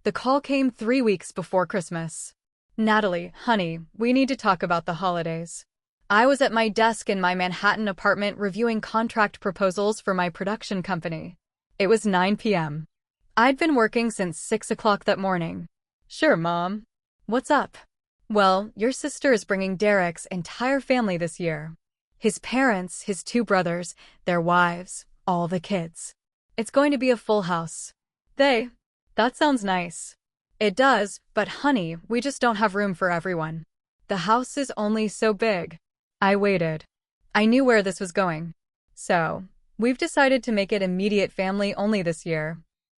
The call came 3 weeks before Christmas. Natalie, honey, we need to talk about the holidays. I was at my desk in my Manhattan apartment reviewing contract proposals for my production company. It was 9 p.m. I'd been working since 6 o'clock that morning. Sure, Mom. What's up? Well, your sister is bringing Derek's entire family this year. His parents, his 2 brothers, their wives, all the kids. It's going to be a full house. That sounds nice. It does, but honey, we just don't have room for everyone. The house is only so big. I waited. I knew where this was going. So, we've decided to make it immediate family only this year.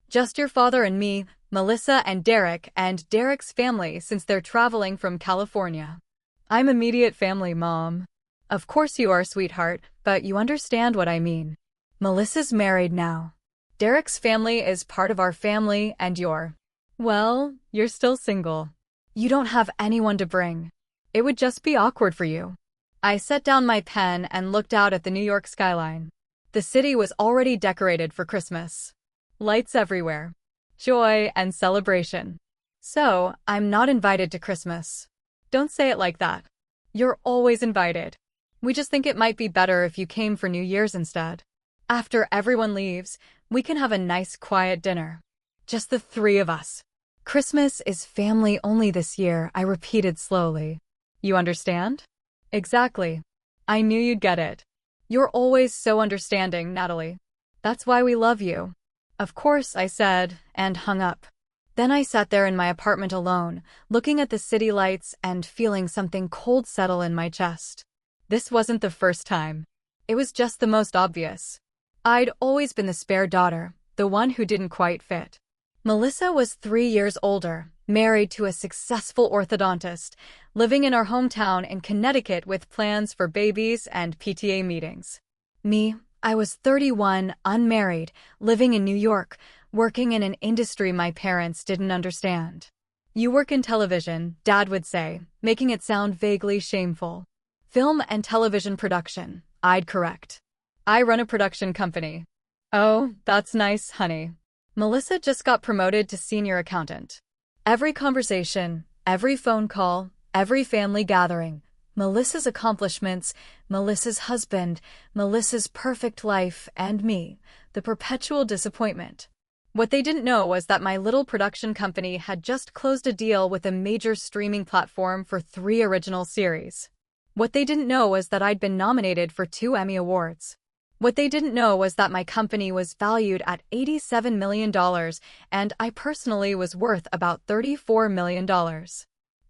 Just your father and me, Melissa and Derek's family since they're traveling from California. I'm immediate family, Mom. Of course you are, sweetheart, but you understand what I mean. Melissa's married now. Derek's family is part of our family and you're still single. You don't have anyone to bring. It would just be awkward for you. I set down my pen and looked out at the New York skyline. The city was already decorated for Christmas. Lights everywhere. Joy and celebration. So, I'm not invited to Christmas. Don't say it like that. You're always invited. We just think it might be better if you came for New Year's instead. After everyone leaves, we can have a nice quiet dinner. Just the 3 of us. Christmas is family only this year, I repeated slowly. You understand? Exactly. I knew you'd get it. You're always so understanding, Natalie. That's why we love you. Of course, I said, and hung up. Then I sat there in my apartment alone, looking at the city lights and feeling something cold settle in my chest. This wasn't the first time. It was just the most obvious. I'd always been the spare daughter, the one who didn't quite fit. Melissa was 3 years older, married to a successful orthodontist, living in our hometown in Connecticut with plans for babies and PTA meetings. Me, I was 31, unmarried, living in New York, working in an industry my parents didn't understand. You work in television, Dad would say, making it sound vaguely shameful. Film and television production, I'd correct. I run a production company. Oh, that's nice, honey. Melissa just got promoted to senior accountant. Every conversation, every phone call, every family gathering, Melissa's accomplishments, Melissa's husband, Melissa's perfect life, and me, the perpetual disappointment. What they didn't know was that my little production company had just closed a deal with a major streaming platform for 3 original series. What they didn't know was that I'd been nominated for 2 Emmy Awards. What they didn't know was that my company was valued at $87 million, and I personally was worth about $34 million.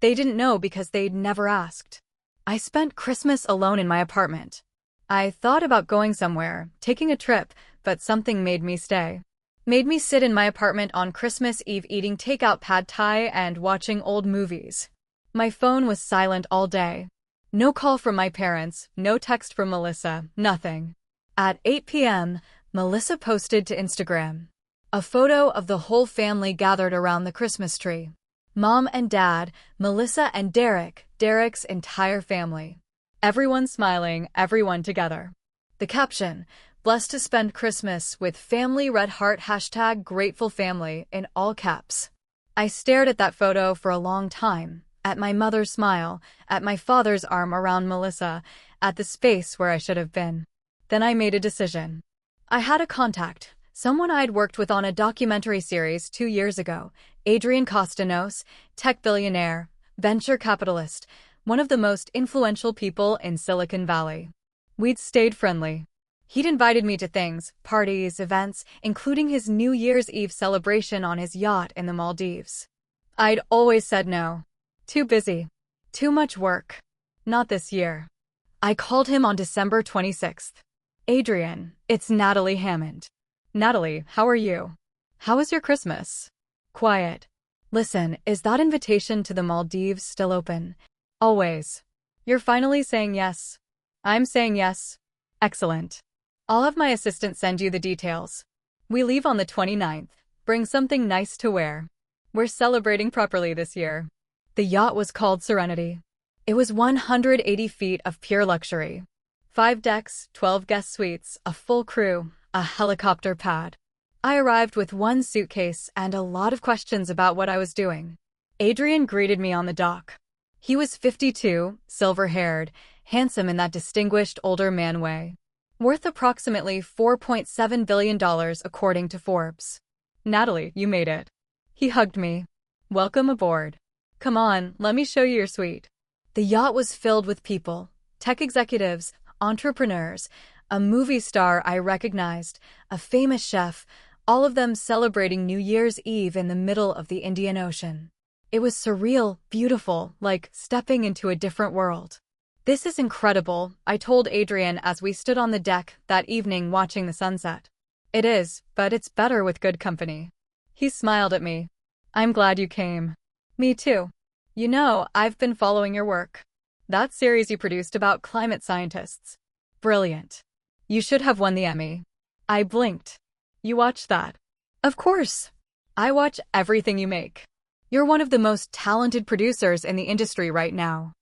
They didn't know because they'd never asked. I spent Christmas alone in my apartment. I thought about going somewhere, taking a trip, but something made me stay. Made me sit in my apartment on Christmas Eve eating takeout pad thai and watching old movies. My phone was silent all day. No call from my parents, no text from Melissa, nothing. At 8 p.m., Melissa posted to Instagram a photo of the whole family gathered around the Christmas tree. Mom and Dad, Melissa and Derek's entire family. Everyone smiling, everyone together. The caption, blessed to spend Christmas with family red heart #grateful family in all caps. I stared at that photo for a long time, at my mother's smile, at my father's arm around Melissa, at the space where I should have been. Then I made a decision. I had a contact, someone I'd worked with on a documentary series 2 years ago, Adrian Costanos, tech billionaire, venture capitalist, one of the most influential people in Silicon Valley. We'd stayed friendly. He'd invited me to things, parties, events, including his New Year's Eve celebration on his yacht in the Maldives. I'd always said no. Too busy. Too much work. Not this year. I called him on December 26th. Adrian, it's Natalie Hammond. Natalie, how are you? How was your Christmas? Quiet. Listen, is that invitation to the Maldives still open? Always. You're finally saying yes. I'm saying yes. Excellent. I'll have my assistant send you the details. We leave on the 29th. Bring something nice to wear. We're celebrating properly this year. The yacht was called Serenity. It was 180 feet of pure luxury. 5 decks, 12 guest suites, a full crew, a helicopter pad. I arrived with one suitcase and a lot of questions about what I was doing. Adrian greeted me on the dock. He was 52, silver-haired, handsome in that distinguished older man way. Worth approximately $4.7 billion according to Forbes. Natalie, you made it. He hugged me. Welcome aboard. Come on, let me show you your suite. The yacht was filled with people, tech executives, entrepreneurs, a movie star I recognized, a famous chef, all of them celebrating New Year's Eve in the middle of the Indian Ocean. It was surreal, beautiful, like stepping into a different world. This is incredible, I told Adrian as we stood on the deck that evening watching the sunset. It is, but it's better with good company. He smiled at me. I'm glad you came. Me too. You know, I've been following your work. That series you produced about climate scientists. Brilliant. You should have won the Emmy. I blinked. You watched that? Of course. I watch everything you make. You're one of the most talented producers in the industry right now.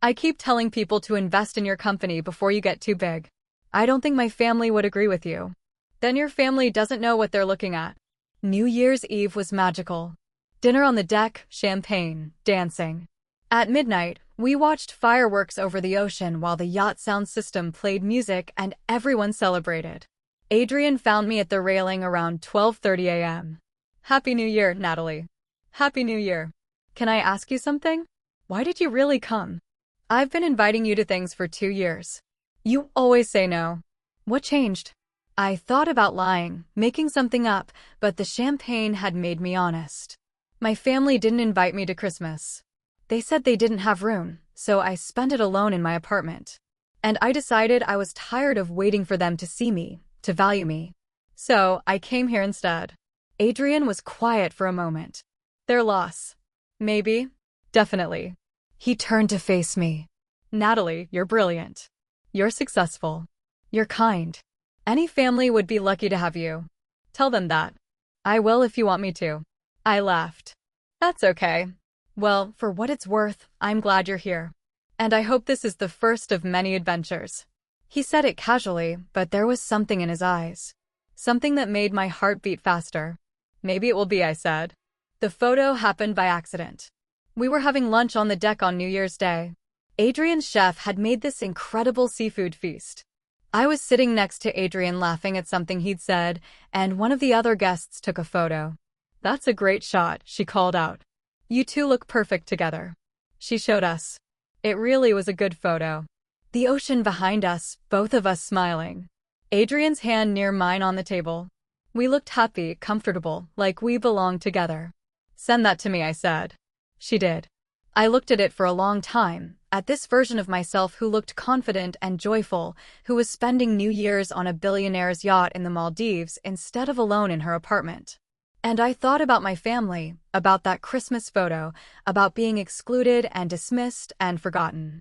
I keep telling people to invest in your company before you get too big. I don't think my family would agree with you. Then your family doesn't know what they're looking at. New Year's Eve was magical. Dinner on the deck, champagne, dancing. At midnight, we watched fireworks over the ocean while the yacht sound system played music and everyone celebrated. Adrian found me at the railing around 12:30 a.m. Happy New Year, Natalie. Happy New Year. Can I ask you something? Why did you really come? I've been inviting you to things for 2 years. You always say no. What changed? I thought about lying, making something up, but the champagne had made me honest. My family didn't invite me to Christmas. They said they didn't have room, so I spent it alone in my apartment. And I decided I was tired of waiting for them to see me, to value me. So I came here instead. Adrian was quiet for a moment. Their loss. Maybe. Definitely. He turned to face me. Natalie, you're brilliant. You're successful. You're kind. Any family would be lucky to have you. Tell them that. I will if you want me to. I laughed. That's okay. Well, for what it's worth, I'm glad you're here. And I hope this is the first of many adventures. He said it casually, but there was something in his eyes. Something that made my heart beat faster. Maybe it will be, I said. The photo happened by accident. We were having lunch on the deck on New Year's Day. Adrian's chef had made this incredible seafood feast. I was sitting next to Adrian laughing at something he'd said, and one of the other guests took a photo. That's a great shot, she called out. You two look perfect together. She showed us. It really was a good photo. The ocean behind us, both of us smiling. Adrian's hand near mine on the table. We looked happy, comfortable, like we belonged together. Send that to me, I said. She did. I looked at it for a long time, at this version of myself who looked confident and joyful, who was spending New Year's on a billionaire's yacht in the Maldives instead of alone in her apartment. And I thought about my family, about that Christmas photo, about being excluded and dismissed and forgotten.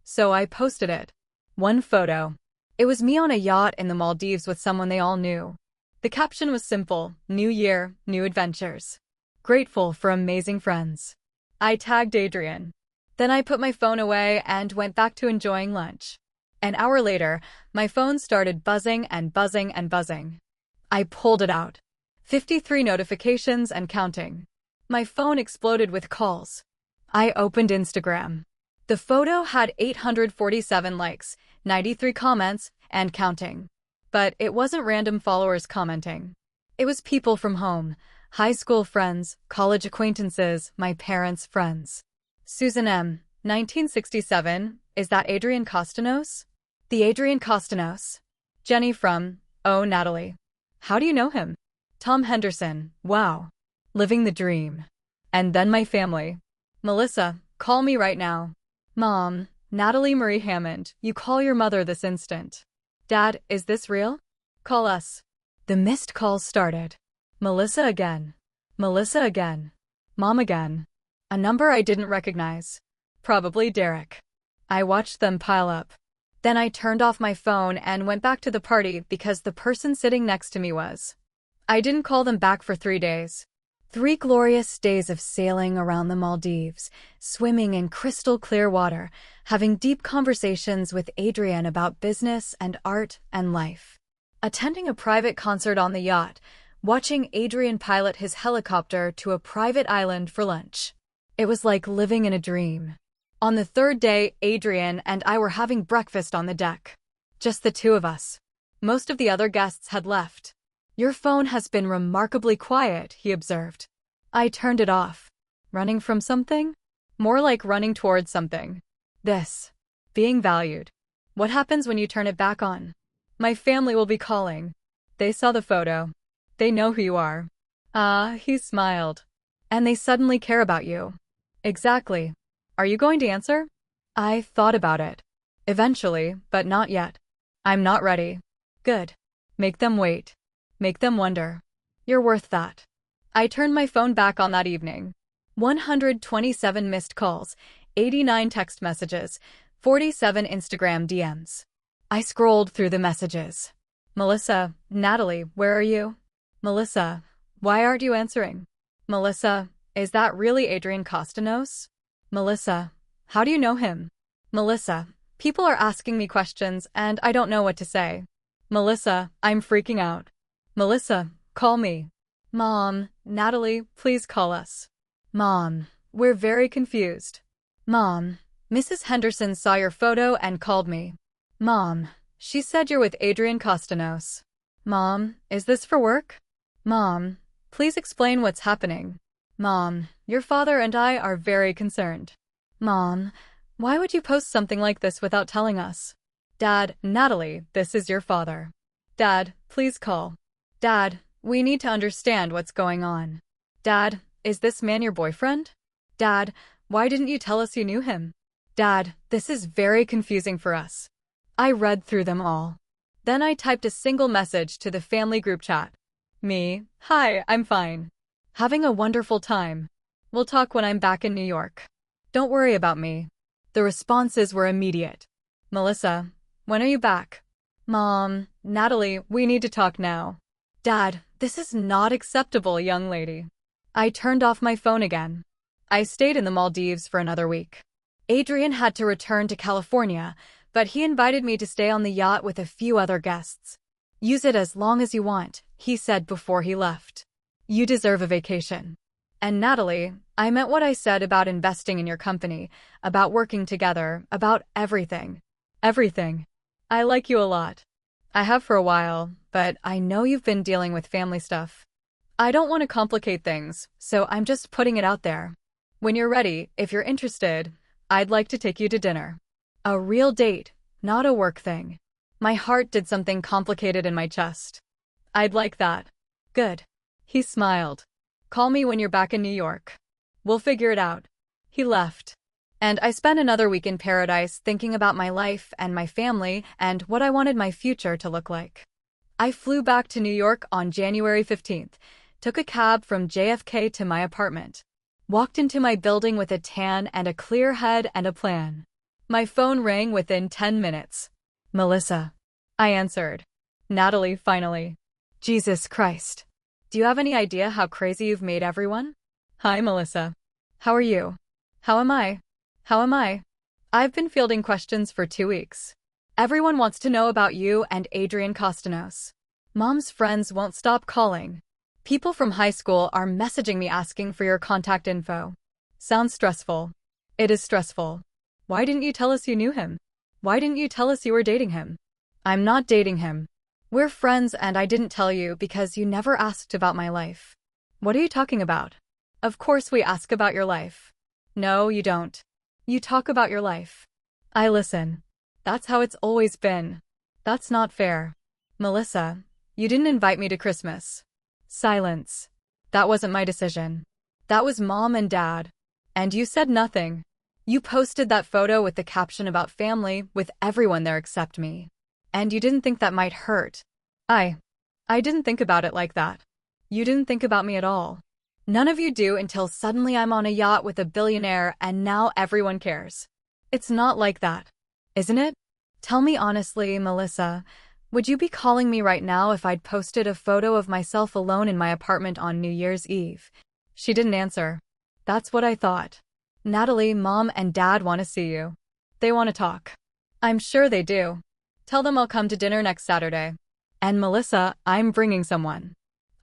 So I posted it. One photo. It was me on a yacht in the Maldives with someone they all knew. The caption was simple: New Year, new adventures. Grateful for amazing friends. I tagged Adrian. Then I put my phone away and went back to enjoying lunch. An hour later, my phone started buzzing and buzzing and buzzing. I pulled it out. 53 notifications and counting. My phone exploded with calls. I opened Instagram. The photo had 847 likes, 93 comments, and counting. But it wasn't random followers commenting. It was people from home, high school friends, college acquaintances, my parents' friends. Susan M., 1967, is that Adrian Costanos? The Adrian Costanos. Jenny from, oh, Natalie. How do you know him? Tom Henderson, wow. Living the dream. And then my family. Melissa, call me right now. Mom, Natalie Marie Hammond, you call your mother this instant. Dad, is this real? Call us. The missed calls started. Melissa again. Melissa again. Mom again. A number I didn't recognize. Probably Derek. I watched them pile up. Then I turned off my phone and went back to the party because the person sitting next to me was. I didn't call them back for 3 days. 3 glorious days of sailing around the Maldives, swimming in crystal clear water, having deep conversations with Adrian about business and art and life. Attending a private concert on the yacht, watching Adrian pilot his helicopter to a private island for lunch. It was like living in a dream. On the third day, Adrian and I were having breakfast on the deck. Just the two of us. Most of the other guests had left. "Your phone has been remarkably quiet," he observed. I turned it off. Running from something? More like running towards something. This. Being valued. What happens when you turn it back on? My family will be calling. They saw the photo. They know who you are. Ah, he smiled. And they suddenly care about you. Exactly. Are you going to answer? I thought about it. Eventually, but not yet. I'm not ready. Good. Make them wait. Make them wonder. You're worth that. I turned my phone back on that evening. 127 missed calls, 89 text messages, 47 Instagram DMs. I scrolled through the messages. Melissa, Natalie, where are you? Melissa, why aren't you answering? Melissa, is that really Adrian Costanos? Melissa, how do you know him? Melissa, people are asking me questions and I don't know what to say. Melissa, I'm freaking out. Melissa, call me. Mom, Natalie, please call us. Mom, we're very confused. Mom, Mrs. Henderson saw your photo and called me. Mom, she said you're with Adrian Costanos. Mom, is this for work? Mom, please explain what's happening. Mom, your father and I are very concerned. Mom, why would you post something like this without telling us? Dad, Natalie, this is your father. Dad, please call. Dad, we need to understand what's going on. Dad, is this man your boyfriend? Dad, why didn't you tell us you knew him? Dad, this is very confusing for us. I read through them all. Then I typed a single message to the family group chat. Me, hi, I'm fine. Having a wonderful time. We'll talk when I'm back in New York. Don't worry about me. The responses were immediate. Melissa, when are you back? Mom, Natalie, we need to talk now. Dad, this is not acceptable, young lady. I turned off my phone again. I stayed in the Maldives for another week. Adrian had to return to California, but he invited me to stay on the yacht with a few other guests. Use it as long as you want, he said before he left. You deserve a vacation. And Natalie, I meant what I said about investing in your company, about working together, about everything. Everything. I like you a lot. I have for a while, but I know you've been dealing with family stuff. I don't want to complicate things, so I'm just putting it out there. When you're ready, if you're interested, I'd like to take you to dinner. A real date, not a work thing. My heart did something complicated in my chest. I'd like that. Good. He smiled. Call me when you're back in New York. We'll figure it out. He left. And I spent another week in paradise thinking about my life and my family and what I wanted my future to look like. I flew back to New York on January 15th, took a cab from JFK to my apartment, walked into my building with a tan and a clear head and a plan. My phone rang within 10 minutes. Melissa. I answered. Natalie, finally. Jesus Christ. Do you have any idea how crazy you've made everyone? Hi, Melissa. How are you? How am I? How am I? I've been fielding questions for 2 weeks. Everyone wants to know about you and Adrian Costanos. Mom's friends won't stop calling. People from high school are messaging me asking for your contact info. Sounds stressful. It is stressful. Why didn't you tell us you knew him? Why didn't you tell us you were dating him? I'm not dating him. We're friends and I didn't tell you because you never asked about my life. What are you talking about? Of course we ask about your life. No, you don't. You talk about your life. I listen. That's how it's always been. That's not fair. Melissa, you didn't invite me to Christmas. Silence. That wasn't my decision. That was Mom and Dad. And you said nothing. You posted that photo with the caption about family with everyone there except me. And you didn't think that might hurt. I didn't think about it like that. You didn't think about me at all. None of you do until suddenly I'm on a yacht with a billionaire and now everyone cares. It's not like that. Isn't it? Tell me honestly, Melissa, would you be calling me right now if I'd posted a photo of myself alone in my apartment on New Year's Eve? She didn't answer. That's what I thought. Natalie, Mom and Dad want to see you. They want to talk. I'm sure they do. Tell them I'll come to dinner next Saturday. And Melissa, I'm bringing someone.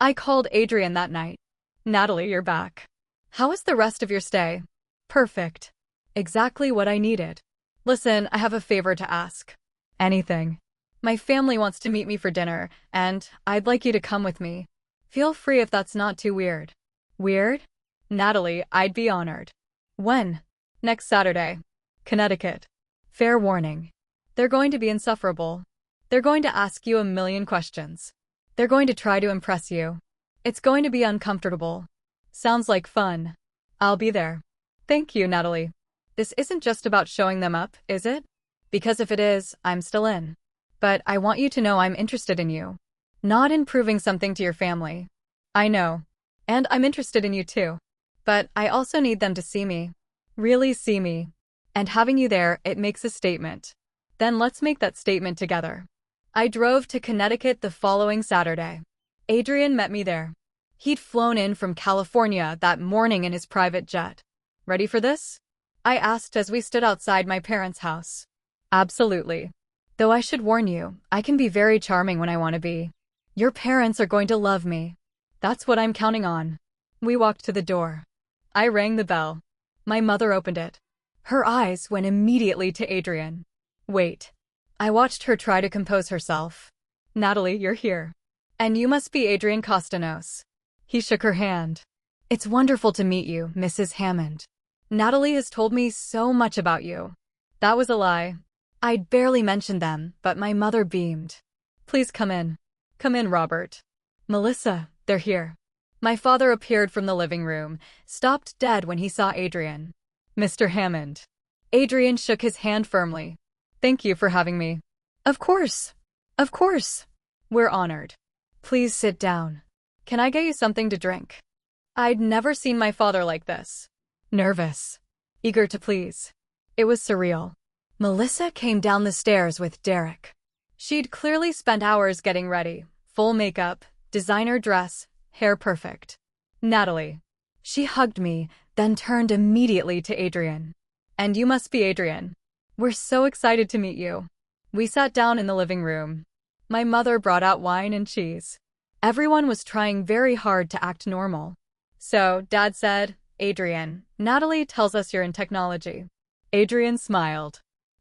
I called Adrian that night. Natalie, you're back. How was the rest of your stay? Perfect. Exactly what I needed. Listen, I have a favor to ask. Anything. My family wants to meet me for dinner, and I'd like you to come with me. Feel free if that's not too weird. Weird? Natalie, I'd be honored. When? Next Saturday. Connecticut. Fair warning. They're going to be insufferable. They're going to ask you a million questions. They're going to try to impress you. It's going to be uncomfortable. Sounds like fun. I'll be there. Thank you, Natalie. This isn't just about showing them up, is it? Because if it is, I'm still in. But I want you to know I'm interested in you. Not in proving something to your family. I know. And I'm interested in you too. But I also need them to see me. Really see me. And having you there, it makes a statement. Then let's make that statement together. I drove to Connecticut the following Saturday. Adrian met me there. He'd flown in from California that morning in his private jet. Ready for this? I asked as we stood outside my parents' house. Absolutely. Though I should warn you, I can be very charming when I want to be. Your parents are going to love me. That's what I'm counting on. We walked to the door. I rang the bell. My mother opened it. Her eyes went immediately to Adrian. Wait. I watched her try to compose herself. Natalie, you're here. And you must be Adrian Costanos. He shook her hand. It's wonderful to meet you, Mrs. Hammond. Natalie has told me so much about you. That was a lie. I'd barely mentioned them, but my mother beamed. Please come in. Come in, Robert. Melissa, they're here. My father appeared from the living room, stopped dead when he saw Adrian. Mr. Hammond. Adrian shook his hand firmly. Thank you for having me. Of course. Of course. We're honored. Please sit down. Can I get you something to drink? I'd never seen my father like this. Nervous. Eager to please. It was surreal. Melissa came down the stairs with Derek. She'd clearly spent hours getting ready. Full makeup, designer dress, hair perfect. Natalie. She hugged me, then turned immediately to Adrian. And you must be Adrian. We're so excited to meet you. We sat down in the living room. My mother brought out wine and cheese. Everyone was trying very hard to act normal. So, Dad said, Adrian, Natalie tells us you're in technology. Adrian smiled.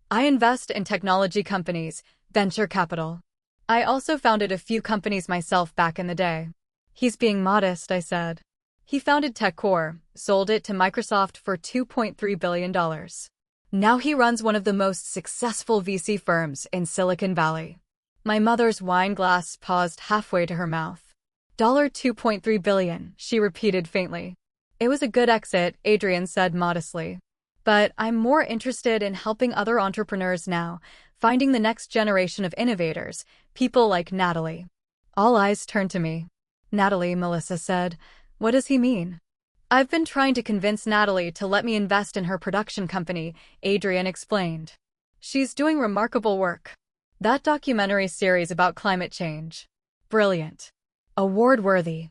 I invest in technology companies, venture capital. I also founded a few companies myself back in the day. He's being modest, I said. He founded TechCore, sold it to Microsoft for $2.3 billion. Now he runs one of the most successful VC firms in Silicon Valley. My mother's wine glass paused halfway to her mouth. $2.3 billion, she repeated faintly. It was a good exit, Adrian said modestly. But I'm more interested in helping other entrepreneurs now, finding the next generation of innovators, people like Natalie. All eyes turned to me. Natalie, Melissa said. What does he mean? I've been trying to convince Natalie to let me invest in her production company, Adrian explained. She's doing remarkable work. That documentary series about climate change. Brilliant. Award-worthy.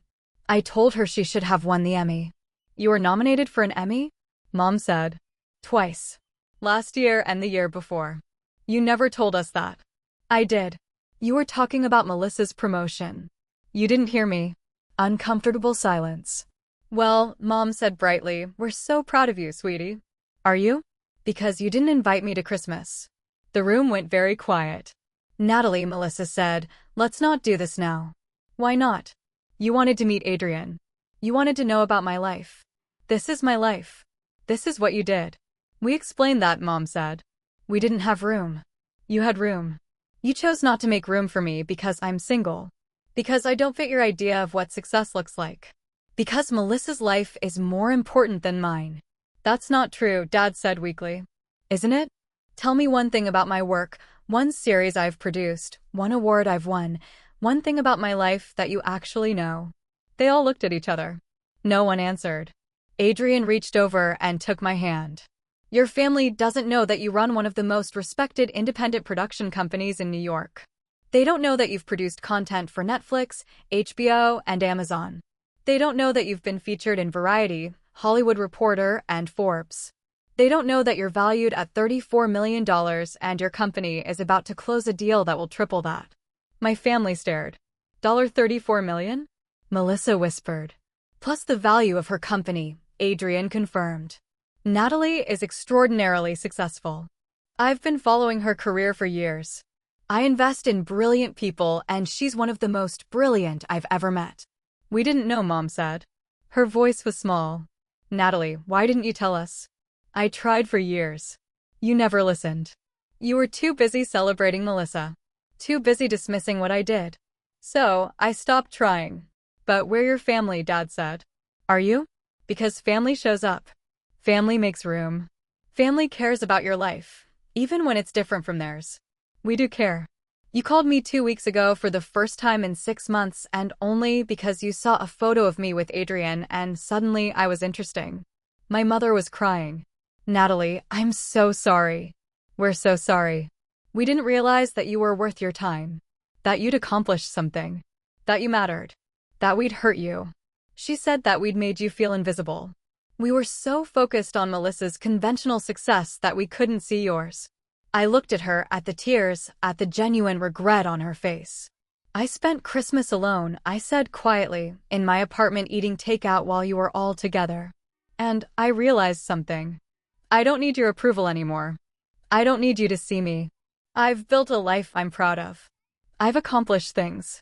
I told her she should have won the Emmy. You were nominated for an Emmy? Mom said. Twice. Last year and the year before. You never told us that. I did. You were talking about Melissa's promotion. You didn't hear me. Uncomfortable silence. Well, Mom said brightly, we're so proud of you, sweetie. Are you? Because you didn't invite me to Christmas. The room went very quiet. Natalie, Melissa said, let's not do this now. Why not? You wanted to meet Adrian. You wanted to know about my life. This is my life. This is what you did. We explained that, Mom said. We didn't have room. You had room. You chose not to make room for me because I'm single. Because I don't fit your idea of what success looks like. Because Melissa's life is more important than mine. That's not true, Dad said weakly. Isn't it? Tell me one thing about my work, one series I've produced, one award I've won, one thing about my life that you actually know. They all looked at each other. No one answered. Adrian reached over and took my hand. Your family doesn't know that you run one of the most respected independent production companies in New York. They don't know that you've produced content for Netflix, HBO, and Amazon. They don't know that you've been featured in Variety, Hollywood Reporter, and Forbes. They don't know that you're valued at $34 million and your company is about to close a deal that will triple that. My family stared. $34 million? Melissa whispered. Plus the value of her company, Adrian confirmed. Natalie is extraordinarily successful. I've been following her career for years. I invest in brilliant people, and she's one of the most brilliant I've ever met. We didn't know, Mom said. Her voice was small. Natalie, why didn't you tell us? I tried for years. You never listened. You were too busy celebrating Melissa. Too busy dismissing what I did. So, I stopped trying. But we're your family, Dad said. Are you? Because family shows up. Family makes room. Family cares about your life, even when it's different from theirs. We do care. You called me 2 weeks ago for the first time in 6 months, and only because you saw a photo of me with Adrian and suddenly I was interesting. My mother was crying. Natalie, I'm so sorry. We're so sorry. We didn't realize that you were worth your time. That you'd accomplished something. That you mattered. That we'd hurt you. She said that we'd made you feel invisible. We were so focused on Melissa's conventional success that we couldn't see yours. I looked at her, at the tears, at the genuine regret on her face. I spent Christmas alone, I said quietly, in my apartment eating takeout while you were all together. And I realized something. I don't need your approval anymore. I don't need you to see me. I've built a life I'm proud of. I've accomplished things.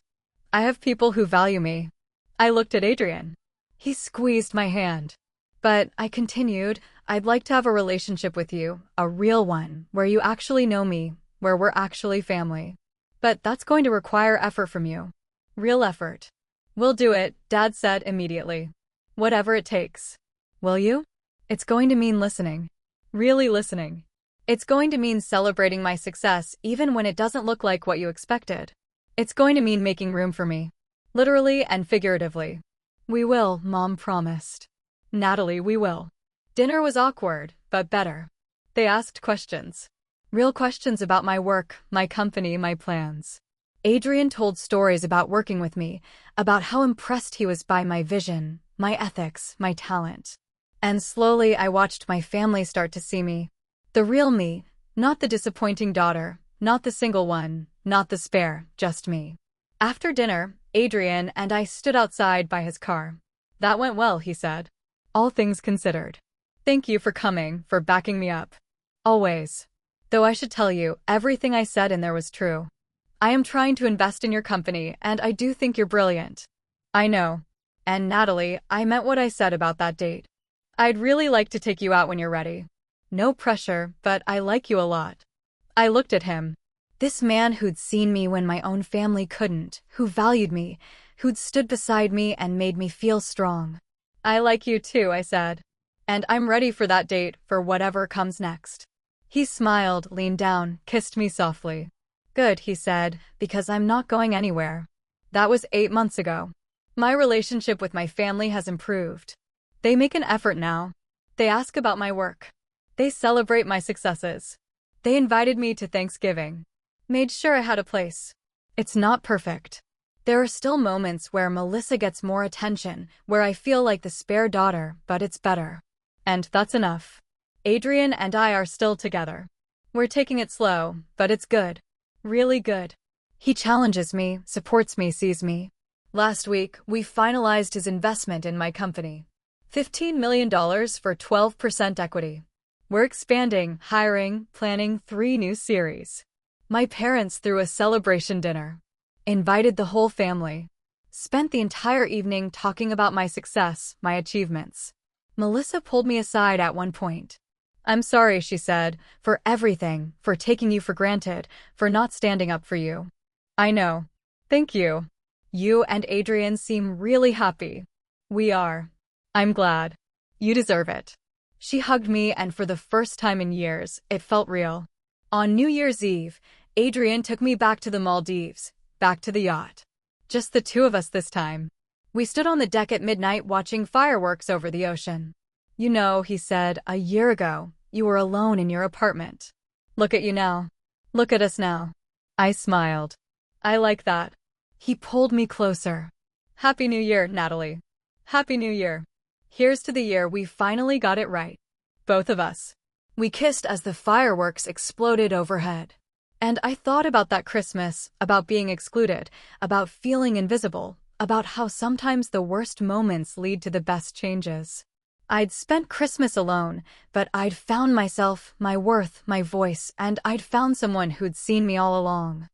I have people who value me. I looked at Adrian. He squeezed my hand. But, I continued, I'd like to have a relationship with you, a real one, where you actually know me, where we're actually family. But that's going to require effort from you. Real effort. We'll do it, Dad said immediately. Whatever it takes. Will you? It's going to mean listening. Really listening. It's going to mean celebrating my success even when it doesn't look like what you expected. It's going to mean making room for me. Literally and figuratively. We will, Mom promised. Natalie, we will. Dinner was awkward, but better. They asked questions. Real questions about my work, my company, my plans. Adrian told stories about working with me, about how impressed he was by my vision, my ethics, my talent. And slowly I watched my family start to see me. The real me, not the disappointing daughter, not the single one, not the spare, just me. After dinner, Adrian and I stood outside by his car. That went well, he said. All things considered. Thank you for coming, for backing me up. Always. Though I should tell you, everything I said in there was true. I am trying to invest in your company, and I do think you're brilliant. I know. And Natalie, I meant what I said about that date. I'd really like to take you out when you're ready. No pressure, but I like you a lot. I looked at him. This man who'd seen me when my own family couldn't, who valued me, who'd stood beside me and made me feel strong. I like you too, I said. And I'm ready for that date, for whatever comes next. He smiled, leaned down, kissed me softly. Good, he said, because I'm not going anywhere. That was 8 months ago. My relationship with my family has improved. They make an effort now. They ask about my work. They celebrate my successes. They invited me to Thanksgiving. Made sure I had a place. It's not perfect. There are still moments where Melissa gets more attention, where I feel like the spare daughter, but it's better. And that's enough. Adrian and I are still together. We're taking it slow, but it's good. Really good. He challenges me, supports me, sees me. Last week, we finalized his investment in my company. $15 million for 12% equity. We're expanding, hiring, planning 3 new series. My parents threw a celebration dinner. Invited the whole family. Spent the entire evening talking about my success, my achievements. Melissa pulled me aside at one point. I'm sorry, she said, for everything, for taking you for granted, for not standing up for you. I know. Thank you. You and Adrian seem really happy. We are. I'm glad. You deserve it. She hugged me, and for the first time in years, it felt real. On New Year's Eve, Adrian took me back to the Maldives, back to the yacht. Just the 2 of us this time. We stood on the deck at midnight watching fireworks over the ocean. You know, he said, a year ago, you were alone in your apartment. Look at you now. Look at us now. I smiled. I like that. He pulled me closer. Happy New Year, Natalie. Happy New Year. Here's to the year we finally got it right. Both of us. We kissed as the fireworks exploded overhead. And I thought about that Christmas, about being excluded, about feeling invisible, about how sometimes the worst moments lead to the best changes. I'd spent Christmas alone, but I'd found myself, my worth, my voice, and I'd found someone who'd seen me all along.